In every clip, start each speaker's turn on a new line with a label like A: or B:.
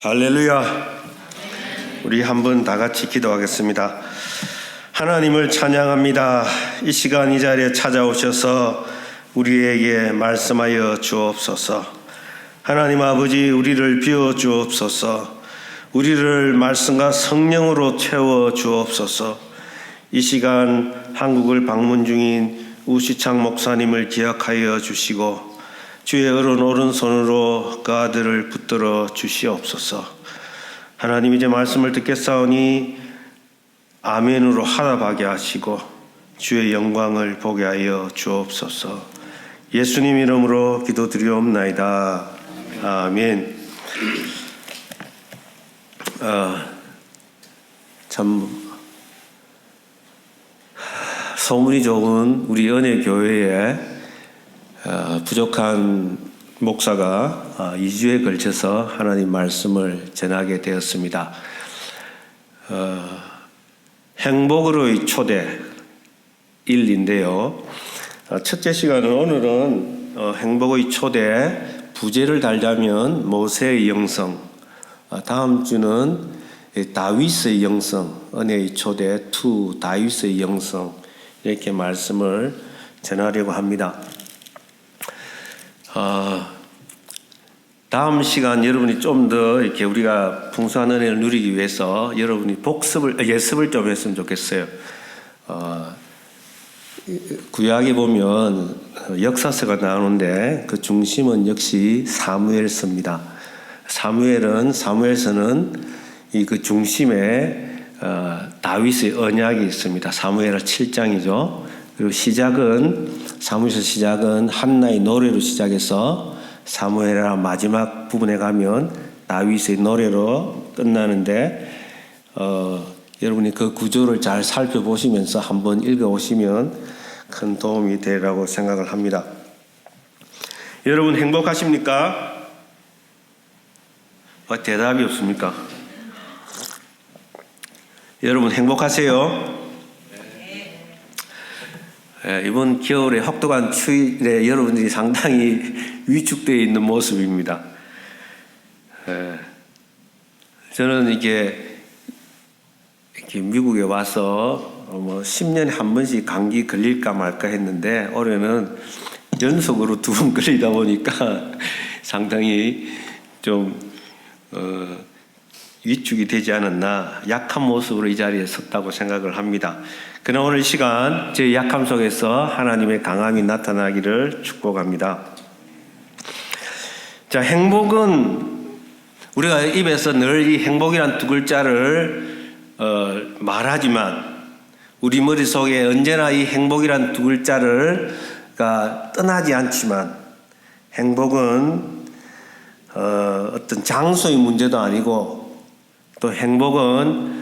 A: 할렐루야. 우리 한번 다 같이 기도하겠습니다. 하나님을 찬양합니다. 이 시간 이 자리에 찾아오셔서 우리에게 말씀하여 주옵소서. 하나님 아버지, 우리를 비워 주옵소서. 우리를 말씀과 성령으로 채워 주옵소서. 이 시간 한국을 방문 중인 우시창 목사님을 기억하여 주시고 주의 어른 오른손으로 그 아들을 붙들어 주시옵소서. 하나님, 이제 말씀을 듣겠사오니 아멘으로 화답하게 하시고 주의 영광을 보게 하여 주옵소서. 예수님 이름으로 기도드리옵나이다. 아멘. 참 소문이 좋은 우리 은혜교회에 부족한 목사가 2주에 걸쳐서 하나님 말씀을 전하게 되었습니다. 행복으로의 초대 1인데요. 첫째 시간은 오늘은 행복의 초대 부제를 달자면 모세의 영성, 다음 주는 다윗의 영성, 은혜의 초대 2 다윗의 영성, 이렇게 말씀을 전하려고 합니다. 다음 시간 여러분이 좀 더 이렇게 우리가 풍성한 은혜를 누리기 위해서 여러분이 예습을 좀 했으면 좋겠어요. 구약에 보면 역사서가 나오는데 그 중심은 역시 사무엘서입니다. 사무엘서는 이 그 중심에 다윗의 언약이 있습니다. 사무엘하 7장이죠. 그리고 사무엘서 시작은 한나의 노래로 시작해서 사무엘하 마지막 부분에 가면 다윗의 노래로 끝나는데 여러분이 그 구조를 잘 살펴보시면서 한번 읽어오시면 큰 도움이 되리라고 생각을 합니다. 여러분 행복하십니까? 대답이 없습니까? 여러분 행복하세요? 이번 겨울에 혹독한 추위에 여러분들이 상당히 위축되어 있는 모습입니다. 저는 이렇게 미국에 와서 10년에 한 번씩 감기 걸릴까 말까 했는데 올해는 연속으로 2번 걸리다 보니까 상당히 좀 위축이 되지 않았나, 약한 모습으로 이 자리에 섰다고 생각을 합니다. 그러나 오늘 시간 제 약함 속에서 하나님의 강함이 나타나기를 축복합니다. 자, 행복은 우리가 입에서 늘 이 행복이란 2글자를 말하지만 우리 머릿속에 언제나 이 행복이란 2글자를 떠나지 않지만 행복은 어떤 장소의 문제도 아니고 또 행복은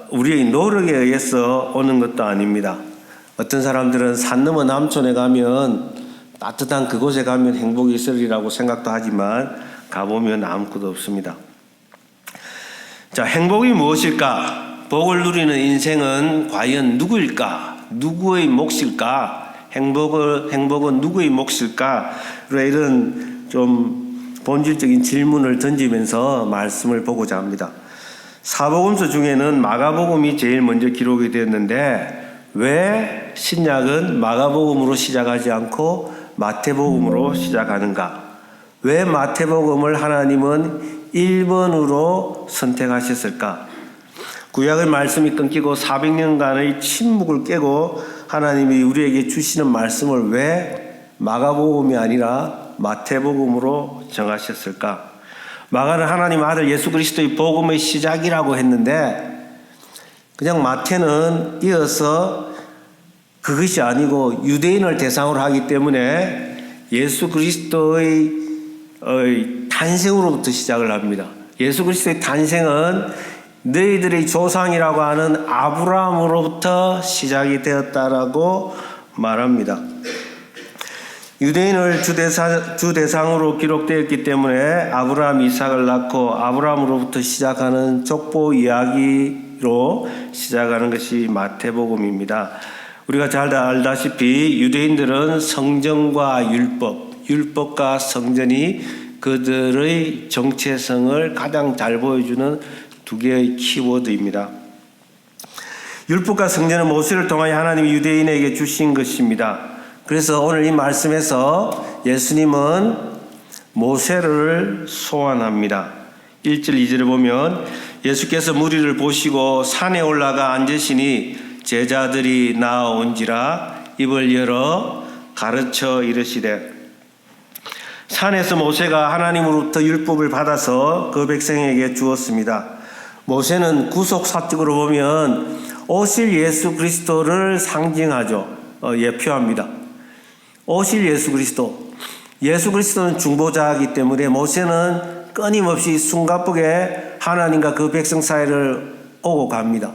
A: 우리의 노력에 의해서 오는 것도 아닙니다. 어떤 사람들은 산 너머 남촌에 가면 따뜻한 그곳에 가면 행복이 있으리라고 생각도 하지만 가보면 아무것도 없습니다. 자, 행복이 무엇일까? 복을 누리는 인생은 과연 누구일까? 누구의 몫일까? 행복은 누구의 몫일까? 이런 좀 본질적인 질문을 던지면서 말씀을 보고자 합니다. 사복음서 중에는 마가복음이 제일 먼저 기록이 되었는데 왜 신약은 마가복음으로 시작하지 않고 마태복음으로 시작하는가? 왜 마태복음을 하나님은 1번으로 선택하셨을까? 구약의 말씀이 끊기고 400년간의 침묵을 깨고 하나님이 우리에게 주시는 말씀을 왜 마가복음이 아니라 마태복음으로 정하셨을까? 마가는 하나님 아들 예수 그리스도의 복음의 시작이라고 했는데 그냥 마태는 이어서 그것이 아니고 유대인을 대상으로 하기 때문에 예수 그리스도의 탄생으로부터 시작을 합니다. 예수 그리스도의 탄생은 너희들의 조상이라고 하는 아브라함으로부터 시작이 되었다라고 말합니다. 유대인을 주 대상으로 기록되었기 때문에 아브라함 이삭을 낳고 아브라함으로부터 시작하는 족보 이야기로 시작하는 것이 마태복음입니다. 우리가 잘 알다시피 유대인들은 성전과 율법과 성전이 그들의 정체성을 가장 잘 보여주는 두 개의 키워드입니다. 율법과 성전은 모세를 통하여 하나님이 유대인에게 주신 것입니다. 그래서 오늘 이 말씀에서 예수님은 모세를 소환합니다. 1절 2절을 보면 예수께서 무리를 보시고 산에 올라가 앉으시니 제자들이 나아온지라 입을 열어 가르쳐 이르시되, 산에서 모세가 하나님으로부터 율법을 받아서 그 백성에게 주었습니다. 모세는 구속사적으로 보면 오실 예수 그리스도를 상징하죠. 예표합니다. 오실 예수 그리스도. 예수 그리스도는 중보자이기 때문에 모세는 끊임없이 숨가쁘게 하나님과 그 백성 사이를 오고 갑니다.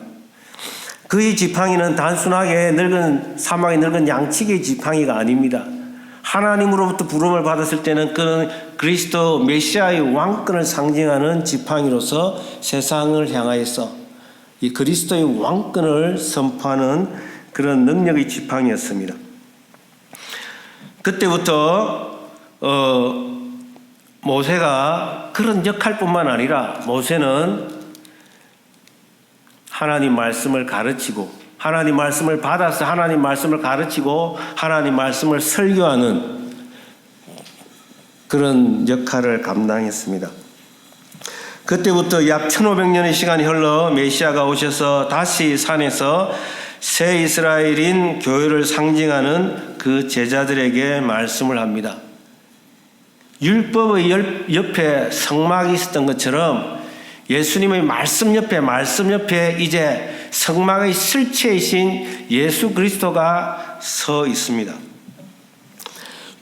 A: 그의 지팡이는 단순하게 늙은 사막에 늙은 양치기의 지팡이가 아닙니다. 하나님으로부터 부름을 받았을 때는 그는 그리스도 메시아의 왕권을 상징하는 지팡이로서 세상을 향하여서 이 그리스도의 왕권을 선포하는 그런 능력의 지팡이였습니다. 그때부터 모세가 그런 역할뿐만 아니라 모세는 하나님 말씀을 가르치고 하나님 말씀을 받아서 하나님 말씀을 가르치고 하나님 말씀을 설교하는 그런 역할을 감당했습니다. 그때부터 약 1500년의 시간이 흘러 메시아가 오셔서 다시 산에서 새 이스라엘인 교회를 상징하는 그 제자들에게 말씀을 합니다. 율법의 옆에 성막이 있었던 것처럼 예수님의 말씀 옆에 이제 성막의 실체이신 예수 그리스도가 서 있습니다.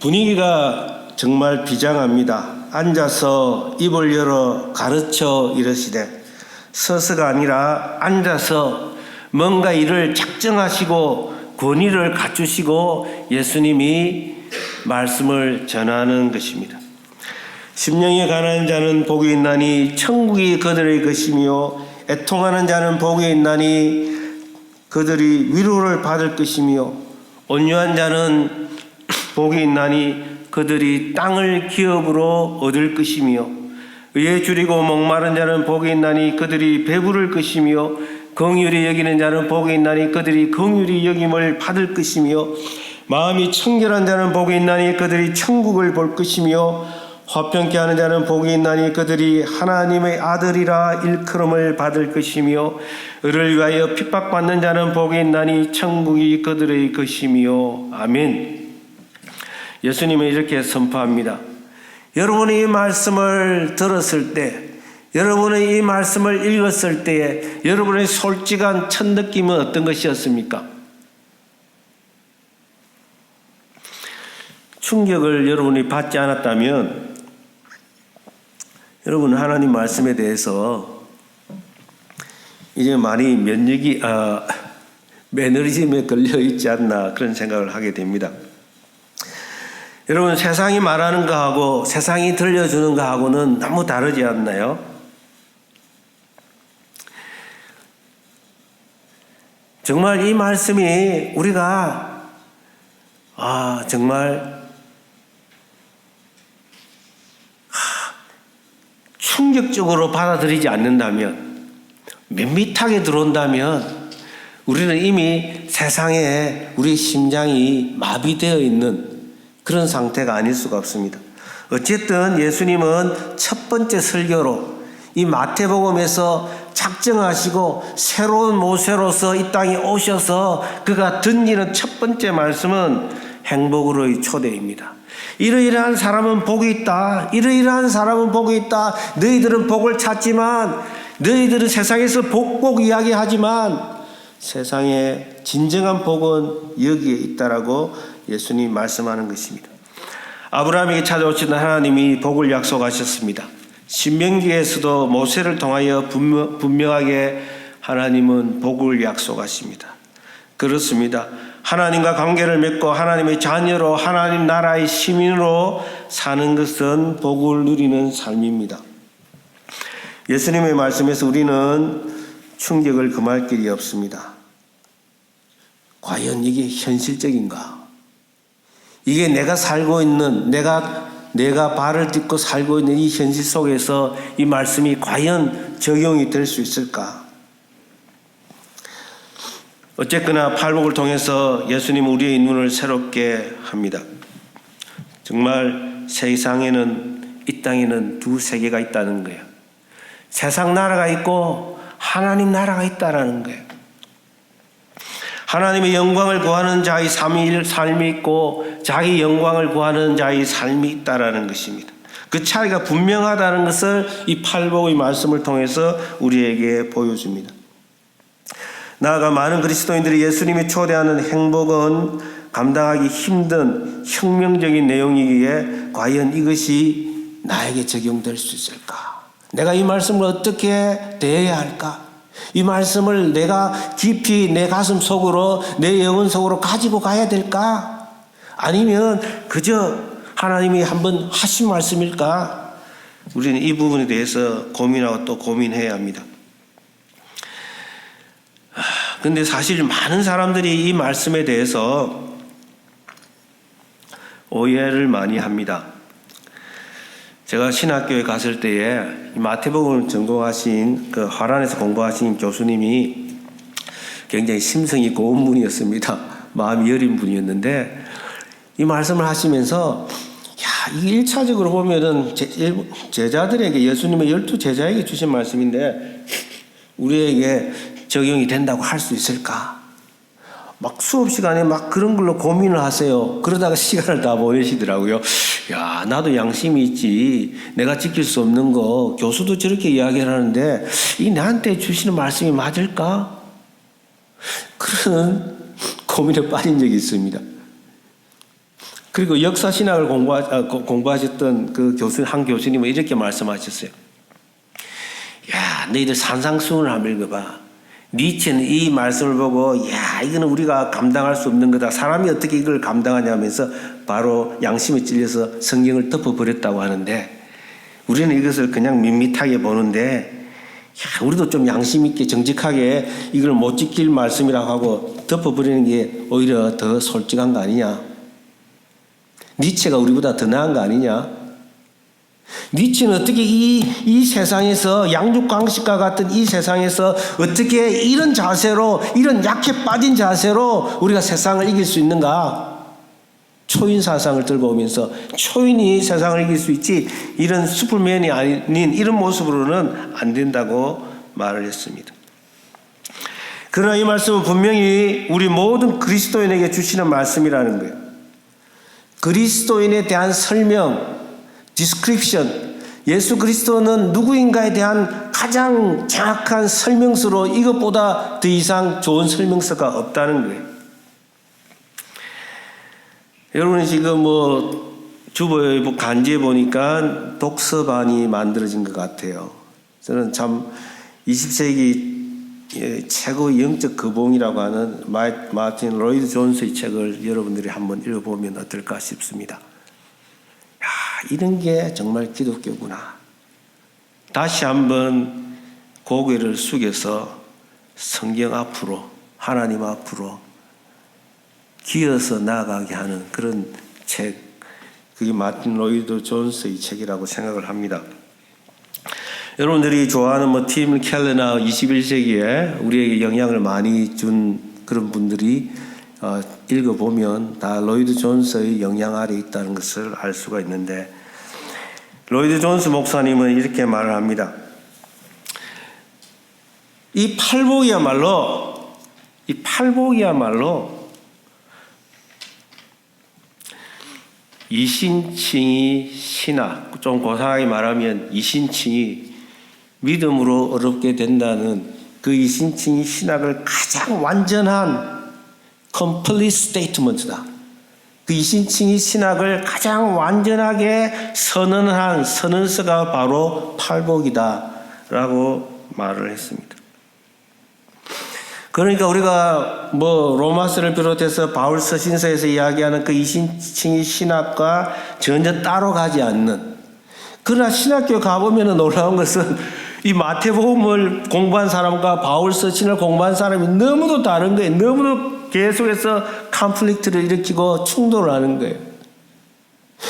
A: 분위기가 정말 비장합니다. 앉아서 입을 열어 가르쳐 이르시되, 서서가 아니라 앉아서 뭔가 일을 작정하시고 권위를 갖추시고 예수님이 말씀을 전하는 것입니다. 심령이 가난한 자는 복이 있나니 천국이 그들의 것이며, 애통하는 자는 복이 있나니 그들이 위로를 받을 것이며, 온유한 자는 복이 있나니 그들이 땅을 기업으로 얻을 것이며, 의에 줄이고 목마른 자는 복이 있나니 그들이 배부를 것이며, 긍휼히 여기는 자는 복이 있나니 그들이 긍휼히 여김을 받을 것이며, 마음이 청결한 자는 복이 있나니 그들이 천국을 볼 것이며, 화평케 하는 자는 복이 있나니 그들이 하나님의 아들이라 일컬음을 받을 것이며, 의를 위하여 핍박받는 자는 복이 있나니 천국이 그들의 것이며. 아멘. 예수님은 이렇게 선포합니다. 여러분이 이 말씀을 들었을 때, 여러분이 이 말씀을 읽었을 때에 여러분의 솔직한 첫 느낌은 어떤 것이었습니까? 충격을 여러분이 받지 않았다면 여러분은 하나님 말씀에 대해서 이제 많이 매너리즘에 걸려 있지 않나 그런 생각을 하게 됩니다. 여러분, 세상이 말하는 거하고 세상이 들려주는 거하고는 너무 다르지 않나요? 정말 이 말씀이 우리가 정말 충격적으로 받아들이지 않는다면, 밋밋하게 들어온다면 우리는 이미 세상에 우리 심장이 마비되어 있는 그런 상태가 아닐 수가 없습니다. 어쨌든 예수님은 첫 번째 설교로 이 마태복음에서 작정하시고 새로운 모세로서 이 땅에 오셔서 그가 던지는 첫 번째 말씀은 행복으로의 초대입니다. 이러이러한 사람은 복이 있다. 이러이러한 사람은 복이 있다. 너희들은 복을 찾지만, 너희들은 세상에서 복 이야기하지만 세상에 진정한 복은 여기에 있다라고 예수님이 말씀하는 것입니다. 아브라함에게 찾아오신 하나님이 복을 약속하셨습니다. 신명기에서도 모세를 통하여 분명하게 하나님은 복을 약속하십니다. 그렇습니다. 하나님과 관계를 맺고 하나님의 자녀로 하나님 나라의 시민으로 사는 것은 복을 누리는 삶입니다. 예수님의 말씀에서 우리는 충격을 금할 길이 없습니다. 과연 이게 현실적인가? 이게 내가 살고 있는, 내가 내가 발을 딛고 살고 있는 이 현실 속에서 이 말씀이 과연 적용이 될 수 있을까? 어쨌거나 팔복을 통해서 예수님은 우리의 눈을 새롭게 합니다. 정말 세상에는, 이 땅에는 두 세계가 있다는 거예요. 세상 나라가 있고 하나님 나라가 있다는 거예요. 하나님의 영광을 구하는 자의 삶이 있고 자기 영광을 구하는 자의 삶이 있다는 것입니다. 그 차이가 분명하다는 것을 이 팔복의 말씀을 통해서 우리에게 보여줍니다. 나아가 많은 그리스도인들이 예수님이 초대하는 행복은 감당하기 힘든 혁명적인 내용이기에 과연 이것이 나에게 적용될 수 있을까? 내가 이 말씀을 어떻게 대해야 할까? 이 말씀을 내가 깊이 내 가슴 속으로, 내 영혼 속으로 가지고 가야 될까? 아니면 그저 하나님이 한번 하신 말씀일까? 우리는 이 부분에 대해서 고민하고 또 고민해야 합니다. 근데 사실 많은 사람들이 이 말씀에 대해서 오해를 많이 합니다. 제가 신학교에 갔을 때에 마태복음을 전공하신 그 화란에서 공부하신 교수님이 굉장히 심성이 고운 분이었습니다. 마음이 여린 분이었는데 이 말씀을 하시면서 이게 1차적으로 보면은 제자들에게, 예수님의 12제자에게 주신 말씀인데 우리에게 적용이 된다고 할 수 있을까? 막 수업 시간에 막 그런 걸로 고민을 하세요. 그러다가 시간을 다 보내시더라고요. 나도 양심이 있지. 내가 지킬 수 없는 거 교수도 저렇게 이야기를 하는데 이 나한테 주시는 말씀이 맞을까? 그런 고민에 빠진 적이 있습니다. 그리고 역사신학을 공부하셨던 그 한 교수님은 이렇게 말씀하셨어요. 너희들 산상수훈을 한번 읽어봐. 니체는 이 말씀을 보고 이거는 우리가 감당할 수 없는 거다. 사람이 어떻게 이걸 감당하냐면서 바로 양심에 찔려서 성경을 덮어버렸다고 하는데 우리는 이것을 그냥 밋밋하게 보는데 우리도 좀 양심 있게 정직하게 이걸 못 지킬 말씀이라고 하고 덮어버리는 게 오히려 더 솔직한 거 아니냐. 니체가 우리보다 더 나은 거 아니냐. 니체는 어떻게 이 세상에서 양육강식과 같은 이 세상에서 어떻게 이런 자세로, 이런 약해 빠진 자세로 우리가 세상을 이길 수 있는가? 초인 사상을 들고 오면서 초인이 세상을 이길 수 있지 이런 슈퍼맨이 아닌 이런 모습으로는 안 된다고 말을 했습니다. 그러나 이 말씀은 분명히 우리 모든 그리스도인에게 주시는 말씀이라는 거예요. 그리스도인에 대한 설명, 디스크립션, 예수 그리스도는 누구인가에 대한 가장 정확한 설명서로 이것보다 더 이상 좋은 설명서가 없다는 거예요. 여러분이 지금 주보에 간지에 보니까 독서반이 만들어진 것 같아요. 저는 참 20세기 최고의 영적 거봉이라고 하는 마틴 로이드 존스의 책을 여러분들이 한번 읽어보면 어떨까 싶습니다. 이런 게 정말 기독교구나. 다시 한번 고개를 숙여서 성경 앞으로, 하나님 앞으로 기어서 나아가게 하는 그런 책, 그게 마틴 로이드 존스의 책이라고 생각을 합니다. 여러분들이 좋아하는 팀 켈러나 21세기에 우리에게 영향을 많이 준 그런 분들이 읽어보면 다 로이드 존스의 영향 아래 있다는 것을 알 수가 있는데, 로이드 존스 목사님은 이렇게 말을 합니다. 이 팔복이야말로 이신칭의 신학, 좀 고상하게 말하면 이신칭이 믿음으로 어렵게 된다는 그 이신칭의 신학을 가장 완전한 complete statement다. 그 이신칭의 신학을 가장 완전하게 선언한 선언서가 바로 팔복이다 라고 말을 했습니다. 그러니까 우리가 로마서를 비롯해서 바울 서신서에서 이야기하는 그 이신칭의 신학과 전혀 따로 가지 않는, 그러나 신학교 가보면 놀라운 것은 이 마태복음을 공부한 사람과 바울 서신을 공부한 사람이 너무도 다른 거예요. 너무도 계속해서 컨플릭트를 일으키고 충돌을 하는 거예요.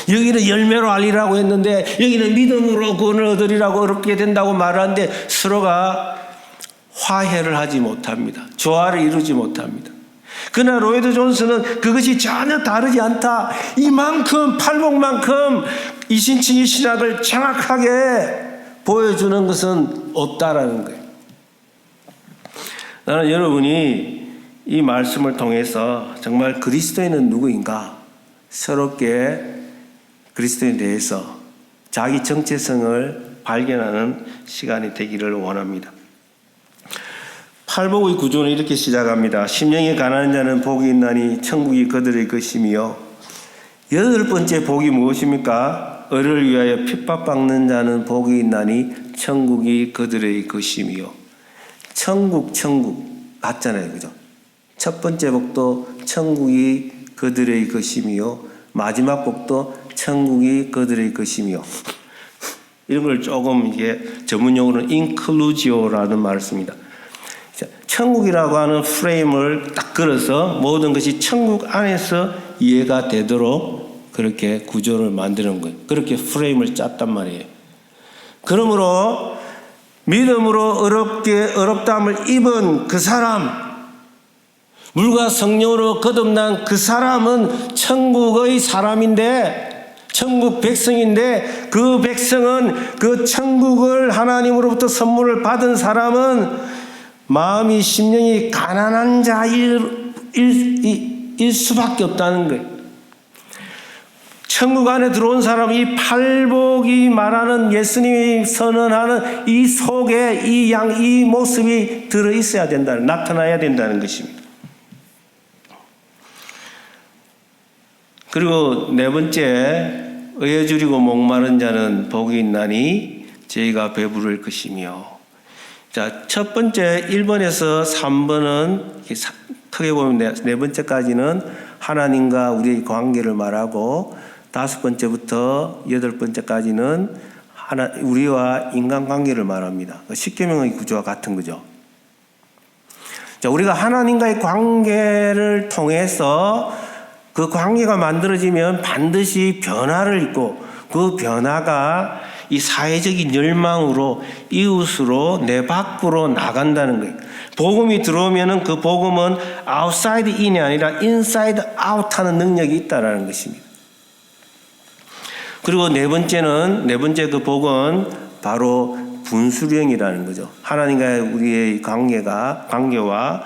A: 여기는 열매로 알리라고 했는데 여기는 믿음으로 구원을 얻으리라고 어렵게 된다고 말하는데 서로가 화해를 하지 못합니다. 조화를 이루지 못합니다. 그러나 로이드 존스는 그것이 전혀 다르지 않다. 이만큼 팔복만큼 이신칭의 신학을 정확하게 보여주는 것은 없다라는 거예요. 나는 여러분이 이 말씀을 통해서 정말 그리스도인은 누구인가 새롭게 그리스도인에 대해서 자기 정체성을 발견하는 시간이 되기를 원합니다. 팔복의 구조는 이렇게 시작합니다. 심령이 가난한 자는 복이 있나니 천국이 그들의 것이며, 여덟 번째 복이 무엇입니까? 의를 위하여 핍박받는 자는 복이 있나니 천국이 그들의 것이며. 천국 같잖아요, 그죠? 첫 번째 복도 천국이 그들의 것이며, 마지막 복도 천국이 그들의 것이며. 이런 걸 조금 이게 전문용어로는 inclusio라는 말을 씁니다. 천국이라고 하는 프레임을 딱 걸어서 모든 것이 천국 안에서 이해가 되도록 그렇게 구조를 만드는 거예요. 그렇게 프레임을 짰단 말이에요. 그러므로 믿음으로 어렵다함을 입은 그 사람, 물과 성령으로 거듭난 그 사람은 천국의 사람인데, 천국 백성인데, 그 백성은 그 천국을 하나님으로부터 선물을 받은 사람은 마음이 심령이 가난한 자일 수밖에 없다는 거예요. 천국 안에 들어온 사람은 이 팔복이 말하는, 예수님이 선언하는 이 속에 이 모습이 들어있어야 된다는, 나타나야 된다는 것입니다. 그리고 네 번째, 의에 줄이고 목마른 자는 복이 있나니 저희가 배부를 것이며. 자, 첫 번째 1번에서 3번은 크게 보면 네 번째까지는 하나님과 우리의 관계를 말하고, 다섯 번째부터 여덟 번째까지는 우리와 인간관계를 말합니다. 십계명의 구조와 같은 거죠. 자, 우리가 하나님과의 관계를 통해서 그 관계가 만들어지면 반드시 변화를 있고, 그 변화가 이 사회적인 열망으로 이웃으로 내 밖으로 나간다는 거예요. 복음이 들어오면은 그 복음은 outside in이 아니라 inside out 하는 능력이 있다라는 것입니다. 그리고 네 번째 그 복은 바로 분수령이라는 거죠. 하나님과 우리의 관계와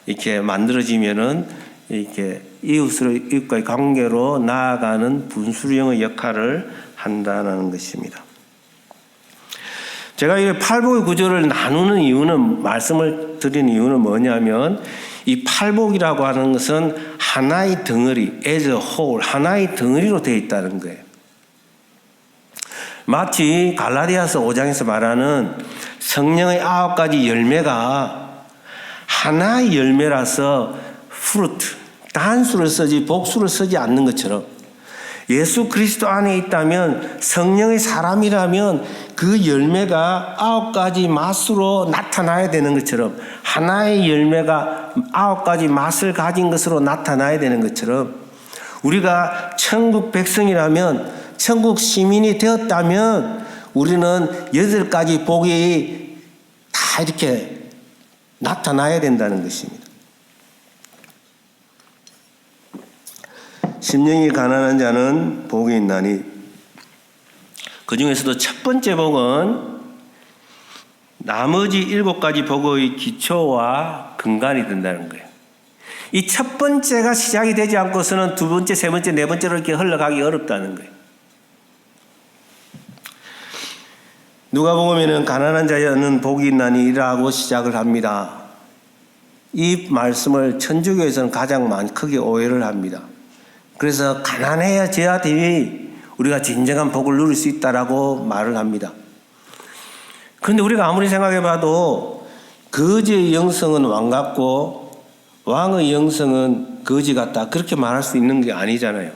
A: 이렇게 만들어지면은 이렇게 이웃과의 관계로 나아가는 분수령의 역할을 한다는 것입니다. 제가 이 팔복의 구조를 나누는 이유는, 말씀을 드리는 이유는 뭐냐면, 이 팔복이라고 하는 것은 하나의 덩어리, as a whole, 하나의 덩어리로 되어 있다는 거예요. 마치 갈라디아서 5장에서 말하는 성령의 9가지 열매가 하나의 열매라서 fruit, 단수를 쓰지 복수를 쓰지 않는 것처럼, 예수 그리스도 안에 있다면, 성령의 사람이라면 그 열매가 9가지 맛으로 나타나야 되는 것처럼, 하나의 열매가 9가지 맛을 가진 것으로 나타나야 되는 것처럼, 우리가 천국 백성이라면, 천국 시민이 되었다면 우리는 8가지 복이 다 이렇게 나타나야 된다는 것입니다. 심령이 가난한 자는 복이 있나니, 그 중에서도 첫 번째 복은 나머지 7가지 복의 기초와 근간이 된다는 거예요. 이 첫 번째가 시작이 되지 않고서는 두 번째, 세 번째, 네 번째로 이렇게 흘러가기 어렵다는 거예요. 누가복음에는 가난한 자는 복이 있나니라고 시작을 합니다. 이 말씀을 천주교에서는 가장 크게 오해를 합니다. 그래서 가난해야지 우리가 진정한 복을 누릴 수 있다라고 말을 합니다. 그런데 우리가 아무리 생각해봐도 거지의 영성은 왕 같고 왕의 영성은 거지 같다, 그렇게 말할 수 있는 게 아니잖아요.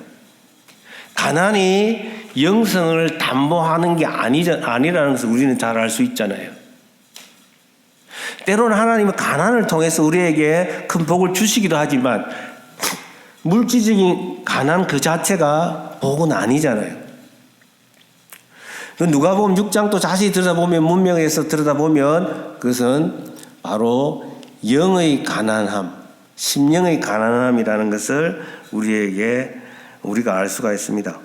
A: 가난이 영성을 담보하는 게 아니라는 것을 우리는 잘 알 수 있잖아요. 때로는 하나님은 가난을 통해서 우리에게 큰 복을 주시기도 하지만, 물질적인 가난 그 자체가 복은 아니잖아요. 누가복음 6장도 자세히 들여다보면, 문명에서 들여다보면 그것은 바로 영의 가난함, 심령의 가난함이라는 것을 우리가 알 수가 있습니다.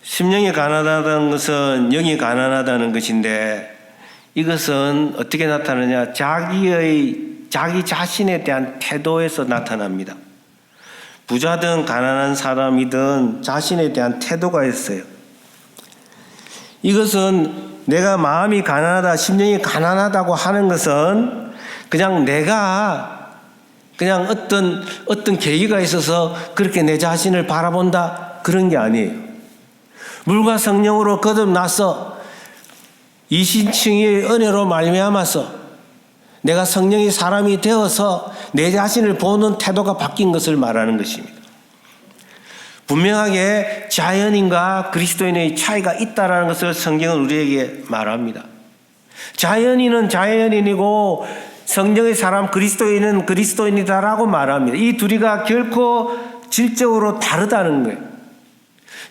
A: 심령이 가난하다는 것은 영이 가난하다는 것인데, 이것은 어떻게 나타나냐? 자기 자신에 대한 태도에서 나타납니다. 부자든 가난한 사람이든 자신에 대한 태도가 있어요. 이것은 내가 마음이 가난하다, 심령이 가난하다고 하는 것은 그냥 내가 그냥 어떤 계기가 있어서 그렇게 내 자신을 바라본다, 그런 게 아니에요. 물과 성령으로 거듭나서 이신칭의 은혜로 말미암아서 내가 성령의 사람이 되어서 내 자신을 보는 태도가 바뀐 것을 말하는 것입니다. 분명하게 자연인과 그리스도인의 차이가 있다는 것을 성경은 우리에게 말합니다. 자연인은 자연인이고 성령의 사람 그리스도인은 그리스도인이다라고 말합니다. 이 둘이가 결코 질적으로 다르다는 거예요.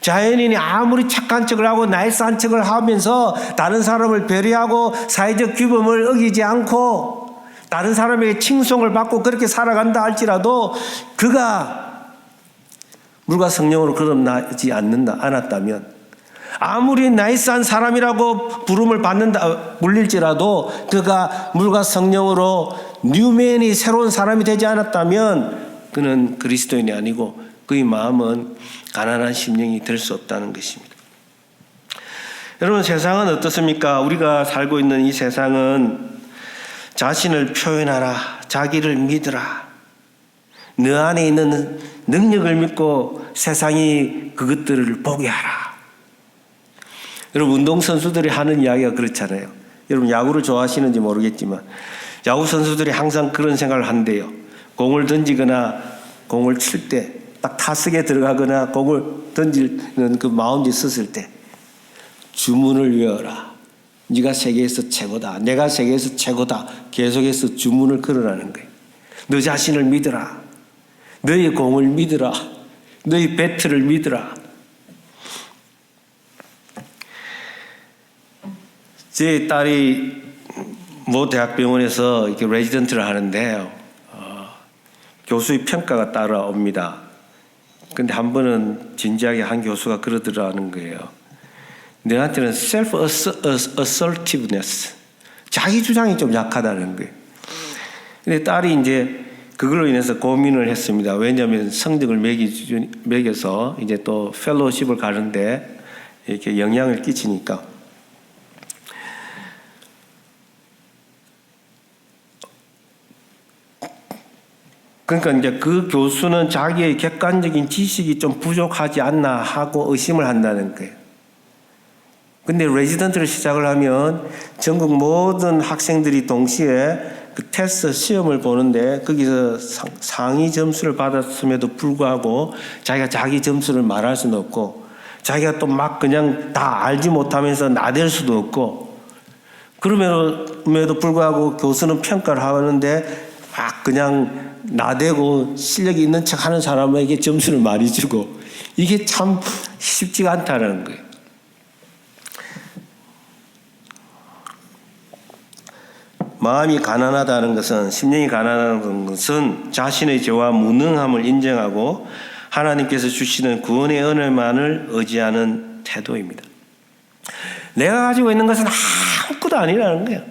A: 자연인이 아무리 착한 척을 하고 나이스한 척을 하면서 다른 사람을 배려하고 사회적 규범을 어기지 않고 다른 사람에게 칭송을 받고 그렇게 살아간다 할지라도 그가 물과 성령으로 거듭나지 않았다면, 아무리 나이스한 사람이라고 부름을 물릴지라도 그가 물과 성령으로 뉴맨이 새로운 사람이 되지 않았다면 그는 그리스도인이 아니고 그의 마음은 가난한 심령이 될 수 없다는 것입니다. 여러분, 세상은 어떻습니까? 우리가 살고 있는 이 세상은 자신을 표현하라, 자기를 믿으라, 너 안에 있는 능력을 믿고 세상이 그것들을 보게 하라. 여러분, 운동선수들이 하는 이야기가 그렇잖아요. 여러분, 야구를 좋아하시는지 모르겠지만 야구 선수들이 항상 그런 생각을 한대요. 공을 던지거나 공을 칠 때, 딱 타석에 들어가거나 공을 던지는 그 마운드에 섰을 때 주문을 외워라. 네가 세계에서 최고다. 내가 세계에서 최고다. 계속해서 주문을 걸어라는 거예요. 너 자신을 믿으라. 너의 공을 믿으라. 너의 배트를 믿으라. 제 딸이 모 대학병원에서 이렇게 레지던트를 하는데요. 교수의 평가가 따라옵니다. 근데 한 번은 진지하게 한 교수가 그러더라는 거예요. 너한테는 self-assertiveness, 자기 주장이 좀 약하다는 거예요. 근데 딸이 이제 그걸로 인해서 고민을 했습니다. 왜냐하면 성적을 매겨서 이제 또 펠로우십을 가는데 이렇게 영향을 끼치니까. 그러니까 이제 그 교수는 자기의 객관적인 지식이 좀 부족하지 않나 하고 의심을 한다는 거예요. 근데 레지던트를 시작을 하면 전국 모든 학생들이 동시에 그 테스트 시험을 보는데 거기서 상위 점수를 받았음에도 불구하고 자기가 자기 점수를 말할 수는 없고, 자기가 또 막 그냥 다 알지 못하면서 나댈 수도 없고, 그럼에도 불구하고 교수는 평가를 하는데 막 그냥 나대고 실력이 있는 척 하는 사람에게 점수를 많이 주고, 이게 참 쉽지가 않다는 거예요. 마음이 가난하다는 것은, 심령이 가난하다는 것은 자신의 죄와 무능함을 인정하고 하나님께서 주시는 구원의 은혜만을 의지하는 태도입니다. 내가 가지고 있는 것은 아무것도 아니라는 거예요.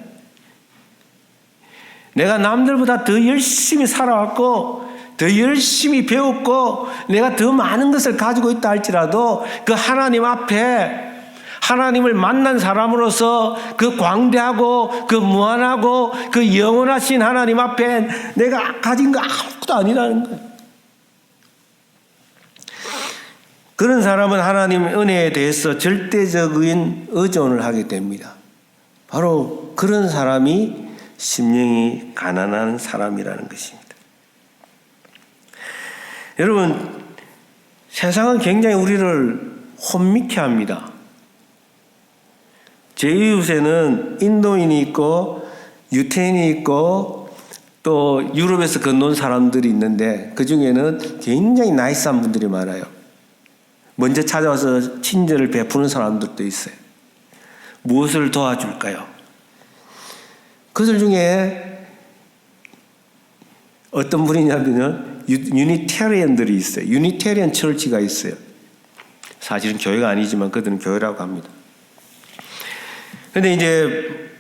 A: 내가 남들보다 더 열심히 살아왔고 더 열심히 배웠고 내가 더 많은 것을 가지고 있다 할지라도 그 하나님 앞에, 하나님을 만난 사람으로서 그 광대하고 그 무한하고 그 영원하신 하나님 앞에 내가 가진 거 아무것도 아니라는 거예요. 그런 사람은 하나님 은혜에 대해서 절대적인 의존을 하게 됩니다. 바로 그런 사람이 심령이 가난한 사람이라는 것입니다. 여러분, 세상은 굉장히 우리를 혼미케 합니다. 제 이웃에는 인도인이 있고 유태인이 있고 또 유럽에서 건너온 사람들이 있는데 그 중에는 굉장히 나이스한 분들이 많아요. 먼저 찾아와서 친절을 베푸는 사람들도 있어요. 무엇을 도와줄까요? 그들 중에 어떤 분이냐면 유니테리언들이 있어요. 유니테리언 처치가 있어요. 사실은 교회가 아니지만 그들은 교회라고 합니다. 근데 이제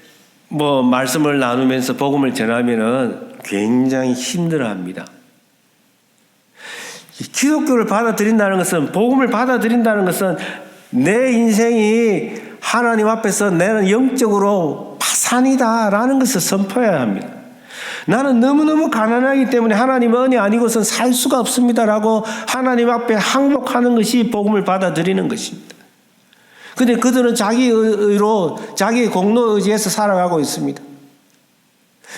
A: 뭐 말씀을 나누면서 복음을 전하면은 굉장히 힘들어합니다. 기독교를 받아들인다는 것은, 복음을 받아들인다는 것은 내 인생이 하나님 앞에서 나는 영적으로 파산이다라는 것을 선포해야 합니다. 나는 너무너무 가난하기 때문에 하나님의 은혜 아니고선 살 수가 없습니다라고 하나님 앞에 항복하는 것이 복음을 받아들이는 것입니다. 그런데 그들은 자기 의로, 자기 공로 의지에서 살아가고 있습니다.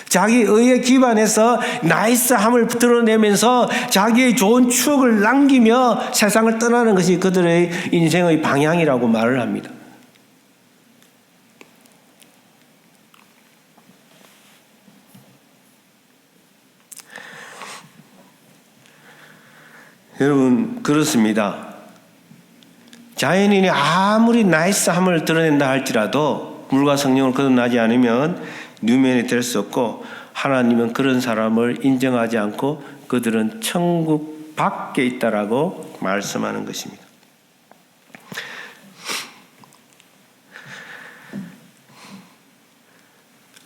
A: 자기 의에 기반해서 나이스함을 드러내면서 자기의 좋은 추억을 남기며 세상을 떠나는 것이 그들의 인생의 방향이라고 말을 합니다. 여러분, 그렇습니다. 자연인이 아무리 나이스함을 드러낸다 할지라도 물과 성령을 거듭나지 않으면 뉴맨이 될 수 없고, 하나님은 그런 사람을 인정하지 않고 그들은 천국 밖에 있다라고 말씀하는 것입니다.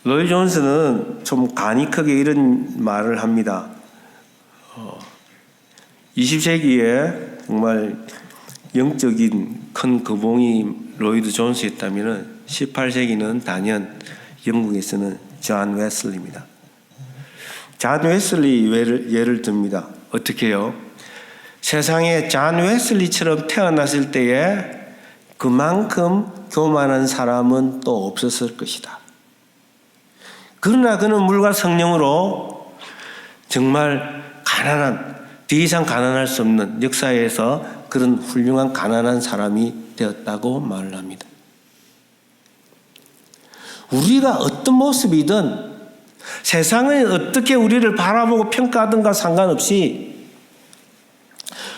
A: 로이 존스는 좀 간이 크게 이런 말을 합니다. 20세기에 정말 영적인 큰 거봉이 로이드 존스였다면 18세기는 단연 영국에서는 존 웨슬리입니다. 존 웨슬리 예를 듭니다. 어떻게 해요? 세상에 존 웨슬리처럼 태어났을 때에 그만큼 교만한 사람은 또 없었을 것이다. 그러나 그는 물과 성령으로 정말 가난한, 더 이상 가난할 수 없는 역사에서 그런 훌륭한 가난한 사람이 되었다고 말을 합니다. 우리가 어떤 모습이든 세상은 어떻게 우리를 바라보고 평가하든가 상관없이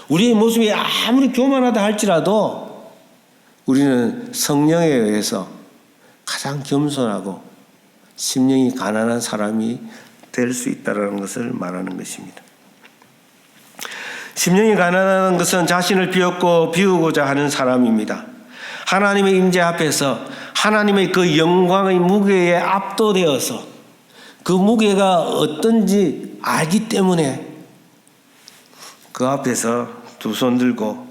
A: 우리의 모습이 아무리 교만하다 할지라도 우리는 성령에 의해서 가장 겸손하고 심령이 가난한 사람이 될 수 있다는 것을 말하는 것입니다. 심령이 가난한 것은 자신을 비우고자 하는 사람입니다. 하나님의 임재 앞에서 하나님의 그 영광의 무게에 압도되어서 그 무게가 어떤지 알기 때문에 그 앞에서 두 손 들고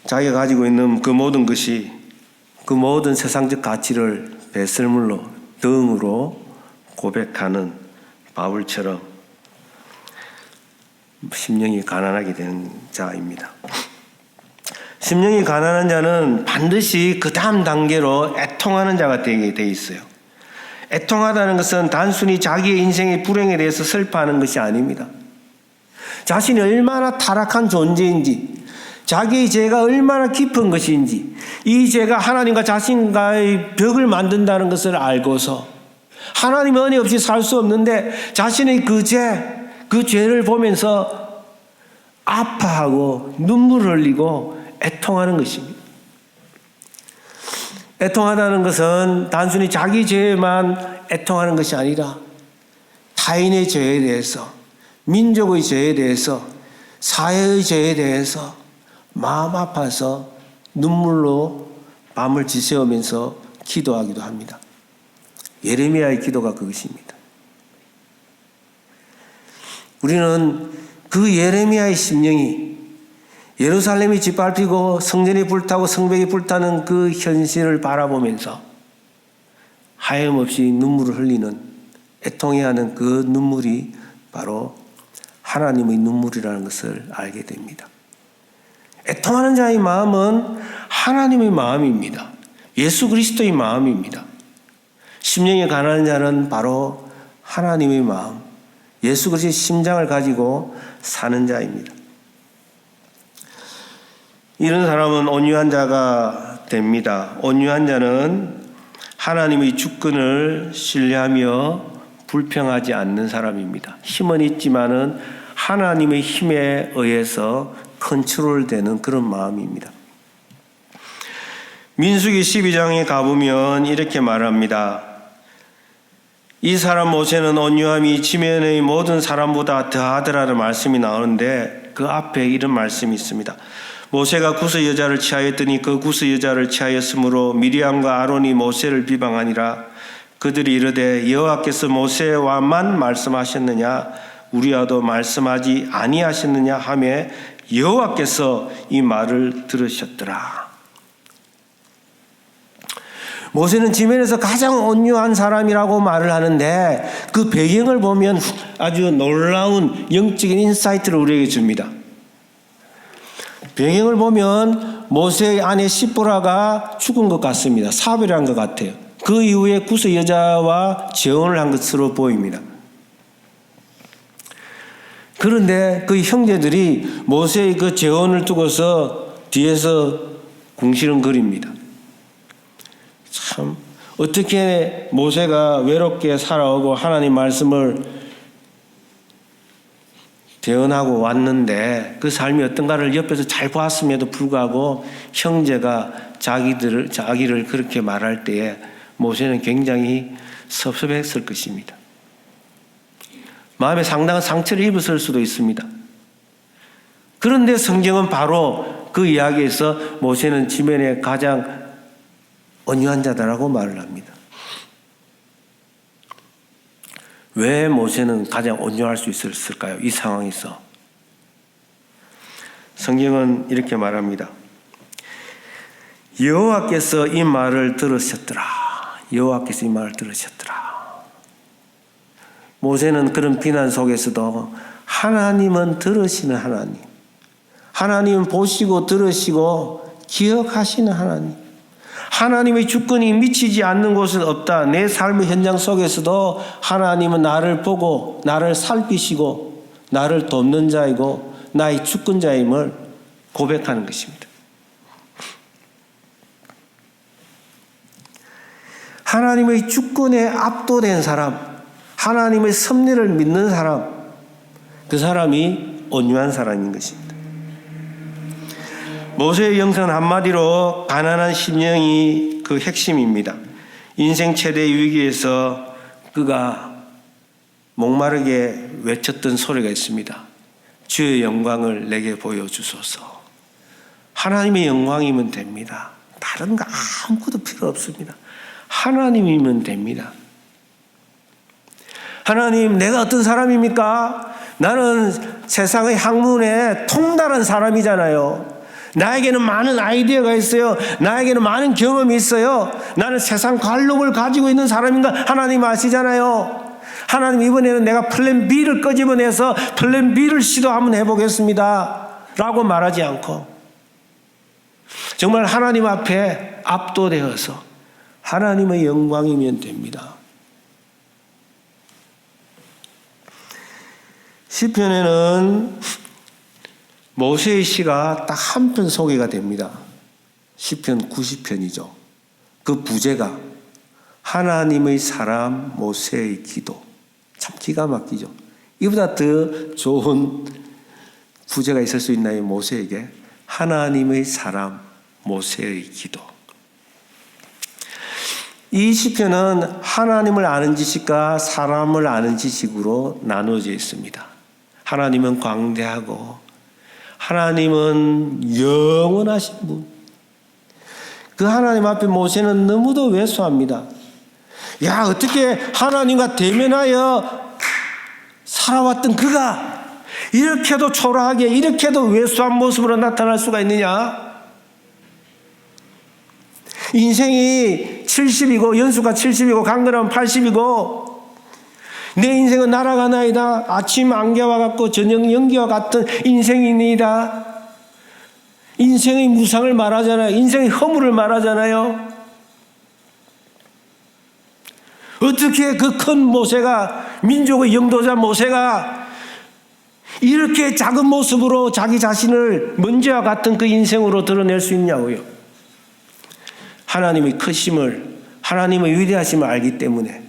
A: 자기가 가지고 있는 그 모든 것이, 그 모든 세상적 가치를 배설물로, 등으로 고백하는 바울처럼 심령이 가난하게 되는 자입니다. 심령이 가난한 자는 반드시 그 다음 단계로 애통하는 자가 되게 돼 있어요. 애통하다는 것은 단순히 자기의 인생의 불행에 대해서 슬퍼하는 것이 아닙니다. 자신이 얼마나 타락한 존재인지, 자기의 죄가 얼마나 깊은 것인지, 이 죄가 하나님과 자신과의 벽을 만든다는 것을 알고서 하나님의 은혜 없이 살 수 없는데 자신의 그 죄를 보면서 아파하고 눈물을 흘리고 애통하는 것입니다. 애통하다는 것은 단순히 자기 죄에만 애통하는 것이 아니라 타인의 죄에 대해서, 민족의 죄에 대해서, 사회의 죄에 대해서 마음 아파서 눈물로 밤을 지새우면서 기도하기도 합니다. 예레미야의 기도가 그것입니다. 우리는 그 예레미야의 심령이 예루살렘이 짓밟히고 성전이 불타고 성벽이 불타는 그 현실을 바라보면서 하염없이 눈물을 흘리는, 애통해하는 그 눈물이 바로 하나님의 눈물이라는 것을 알게 됩니다. 애통하는 자의 마음은 하나님의 마음입니다. 예수 그리스도의 마음입니다. 심령이 가난한 자는 바로 하나님의 마음, 예수 그리스도의 심장을 가지고 사는 자입니다. 이런 사람은 온유한 자가 됩니다. 온유한 자는 하나님의 주권을 신뢰하며 불평하지 않는 사람입니다. 힘은 있지만은 하나님의 힘에 의해서 컨트롤되는 그런 마음입니다. 민수기 12장에 가보면 이렇게 말합니다. 이 사람 모세는 온유함이 지면의 모든 사람보다 더하더라는 말씀이 나오는데 그 앞에 이런 말씀이 있습니다. 모세가 구스 여자를 취하였더니 그 구스 여자를 취하였으므로 미리암과 아론이 모세를 비방하니라. 그들이 이르되 여호와께서 모세와만 말씀하셨느냐 우리와도 말씀하지 아니하셨느냐 하며 여호와께서 이 말을 들으셨더라. 모세는 지면에서 가장 온유한 사람이라고 말을 하는데 그 배경을 보면 아주 놀라운 영적인 인사이트를 우리에게 줍니다. 배경을 보면 모세의 아내 시보라가 죽은 것 같습니다. 사별을 한 것 같아요. 그 이후에 구스 여자와 재혼을 한 것으로 보입니다. 그런데 그 형제들이 모세의 그 재혼을 두고서 뒤에서 궁시렁거립니다. 참 어떻게 모세가 외롭게 살아오고 하나님 말씀을 대언하고 왔는데 그 삶이 어떤가를 옆에서 잘 보았음에도 불구하고 형제가 자기를 그렇게 말할 때에 모세는 굉장히 섭섭했을 것입니다. 마음에 상당한 상처를 입었을 수도 있습니다. 그런데 성경은 바로 그 이야기에서 모세는 지면에 가장 온유한 자다라고 말을 합니다. 왜 모세는 가장 온유할 수 있었을까요? 이 상황에서. 성경은 이렇게 말합니다. 여호와께서 이 말을 들으셨더라. 여호와께서 이 말을 들으셨더라. 모세는 그런 비난 속에서도 하나님은 들으시는 하나님. 하나님은 보시고 들으시고 기억하시는 하나님. 하나님의 주권이 미치지 않는 곳은 없다. 내 삶의 현장 속에서도 하나님은 나를 보고 나를 살피시고 나를 돕는 자이고 나의 주권자임을 고백하는 것입니다. 하나님의 주권에 압도된 사람, 하나님의 섭리를 믿는 사람, 그 사람이 온유한 사람인 것입니다. 모세의 영상 한마디로 가난한 심령이 그 핵심입니다. 인생 최대 위기에서 그가 목마르게 외쳤던 소리가 있습니다. 주의 영광을 내게 보여주소서. 하나님의 영광이면 됩니다. 다른 거 아무것도 필요 없습니다. 하나님이면 됩니다. 하나님, 내가 어떤 사람입니까? 나는 세상의 학문에 통달한 사람이잖아요. 나에게는 많은 아이디어가 있어요. 나에게는 많은 경험이 있어요. 나는 세상 관록을 가지고 있는 사람인가? 하나님 아시잖아요. 하나님, 이번에는 내가 플랜 B를 끄집어내서 플랜 B를 시도 한번 해보겠습니다 라고 말하지 않고 정말 하나님 앞에 압도되어서 하나님의 영광이면 됩니다. 시편에는 모세의 시가 딱 한 편 소개가 됩니다. 시편 90편이죠. 그 부제가 하나님의 사람 모세의 기도. 참 기가 막히죠. 이보다 더 좋은 부제가 있을 수 있나요? 모세에게 하나님의 사람 모세의 기도. 이 시편은 하나님을 아는 지식과 사람을 아는 지식으로 나누어져 있습니다. 하나님은 광대하고 하나님은 영원하신 분. 그 하나님 앞에 모세는 너무도 왜소합니다. 야, 어떻게 하나님과 대면하여 살아왔던 그가 이렇게도 초라하게 이렇게도 왜소한 모습으로 나타날 수가 있느냐? 인생이 70이고 연수가 70이고 강건하면 80이고 내 인생은 날아가나이다. 아침 안개와 같고 저녁 연기와 같은 인생이니이다. 인생의 무상을 말하잖아요. 인생의 허물을 말하잖아요. 어떻게 그 큰 모세가, 민족의 영도자 모세가 이렇게 작은 모습으로 자기 자신을 먼지와 같은 그 인생으로 드러낼 수 있냐고요. 하나님의 크심을, 하나님의 위대하심을 알기 때문에.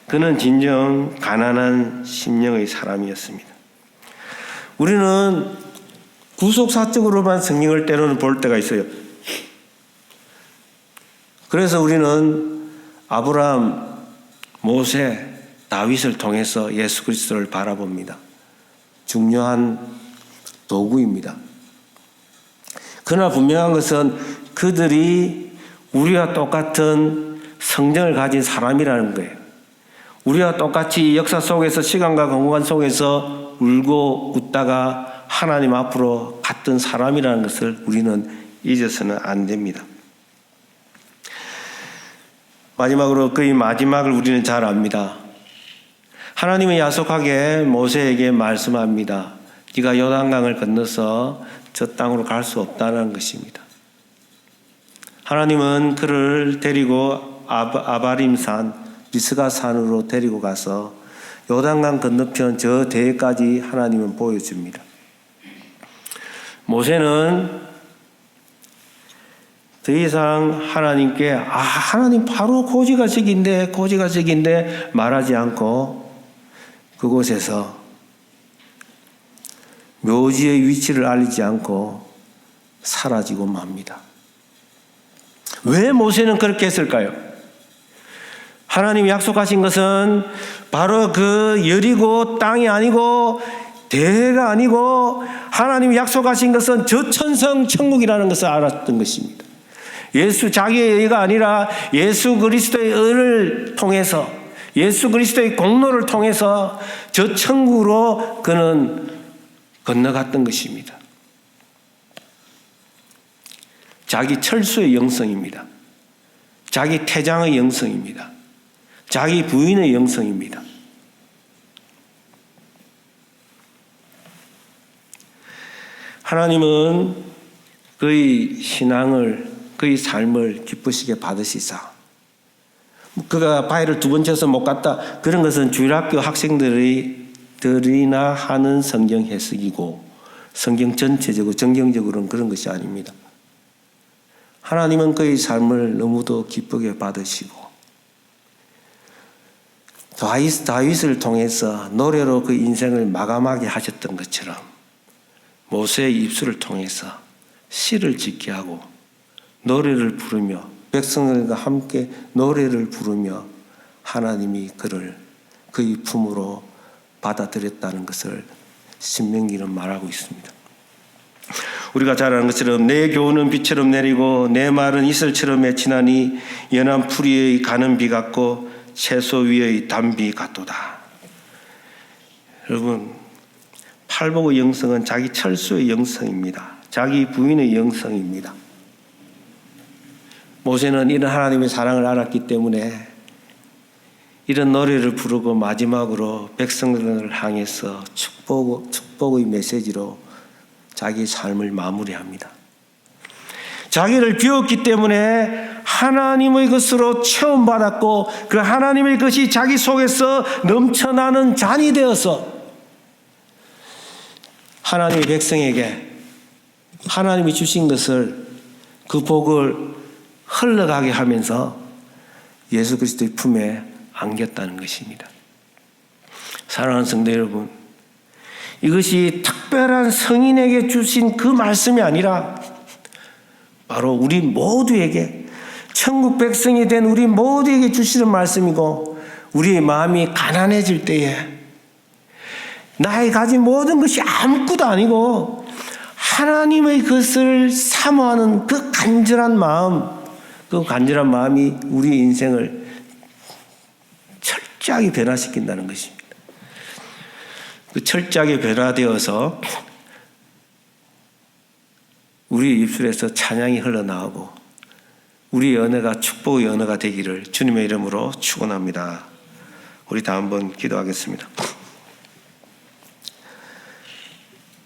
A: 그는 진정 가난한 심령의 사람이었습니다. 우리는 구속사적으로만 성경을 때로는 볼 때가 있어요. 그래서 우리는 아브라함, 모세, 다윗을 통해서 예수 그리스도를 바라봅니다. 중요한 도구입니다. 그러나 분명한 것은 그들이 우리와 똑같은 성정을 가진 사람이라는 거예요. 우리와 똑같이 역사 속에서 시간과 공간 속에서 울고 웃다가 하나님 앞으로 갔던 사람이라는 것을 우리는 잊어서는 안 됩니다. 마지막으로 그의 마지막을 우리는 잘 압니다. 하나님은 야속하게 모세에게 말씀합니다. 네가 요단강을 건너서 저 땅으로 갈 수 없다는 것입니다. 하나님은 그를 데리고 아바림산, 비스가산으로 데리고 가서 요단강 건너편 저 대까지 하나님은 보여줍니다. 모세는 더 이상 하나님께 하나님 바로 고지가 저긴데 말하지 않고 그곳에서 묘지의 위치를 알리지 않고 사라지고 맙니다. 왜 모세는 그렇게 했을까요? 하나님이 약속하신 것은 바로 그 여리고 땅이 아니고 대가 아니고 하나님이 약속하신 것은 저천성 천국이라는 것을 알았던 것입니다. 자기의 의가 아니라 예수 그리스도의 의를 통해서 예수 그리스도의 공로를 통해서 저 천국으로 그는 건너갔던 것입니다. 자기 철수의 영성입니다. 자기 태장의 영성입니다. 자기 부인의 영성입니다. 하나님은 그의 신앙을, 그의 삶을 기쁘시게 받으시사 그가 바위를 두 번 쳐서 못 갔다, 그런 것은 주일학교 학생들이나 하는 성경 해석이고 성경 전체적으로 정경적으로는 그런 것이 아닙니다. 하나님은 그의 삶을 너무도 기쁘게 받으시고 다윗을 통해서 노래로 그 인생을 마감하게 하셨던 것처럼 모세의 입술을 통해서 시를 짓게 하고 노래를 부르며 백성들과 함께 노래를 부르며 하나님이 그를 그의 품으로 받아들였다는 것을 신명기는 말하고 있습니다. 우리가 잘 아는 것처럼 내 교훈은 비처럼 내리고 내 말은 이슬처럼 맺히나니 연한 풀이의 가는 비 같고 채소 위의 단비 같도다. 여러분, 팔복의 영성은 자기 철수의 영성입니다. 자기 부인의 영성입니다. 모세는 이런 하나님의 사랑을 알았기 때문에 이런 노래를 부르고 마지막으로 백성들을 향해서 축복의 메시지로 자기 삶을 마무리합니다. 자기를 비웠기 때문에 하나님의 것으로 체험받았고 그 하나님의 것이 자기 속에서 넘쳐나는 잔이 되어서 하나님의 백성에게 하나님이 주신 것을 그 복을 흘러가게 하면서 예수 그리스도의 품에 안겼다는 것입니다. 사랑하는 성도 여러분, 이것이 특별한 성인에게 주신 그 말씀이 아니라 바로 우리 모두에게, 천국 백성이 된 우리 모두에게 주시는 말씀이고, 우리의 마음이 가난해질 때에 나의 가진 모든 것이 아무것도 아니고 하나님의 것을 사모하는 그 간절한 마음이 우리의 인생을 철저하게 변화시킨다는 것입니다. 그 철저하게 변화되어서 우리의 입술에서 찬양이 흘러나오고 우리의 언어가 축복의 언어가 되기를 주님의 이름으로 축원합니다. 우리 다 한번 기도하겠습니다.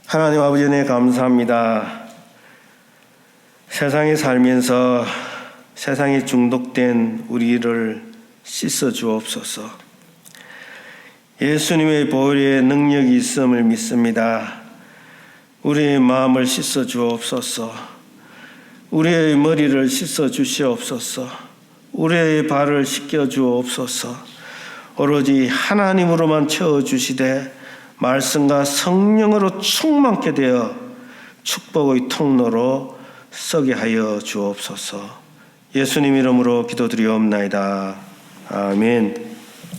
A: 하나님 아버지 은혜 감사합니다. 세상에 살면서 세상에 중독된 우리를 씻어 주옵소서. 예수님의 보혈의 능력이 있음을 믿습니다. 우리의 마음을 씻어 주옵소서. 우리의 머리를 씻어 주시옵소서. 우리의 발을 씻겨 주옵소서. 오로지 하나님으로만 채워주시되 말씀과 성령으로 충만케 되어 축복의 통로로 서게 하여 주옵소서. 예수님 이름으로 기도드리옵나이다. 아멘.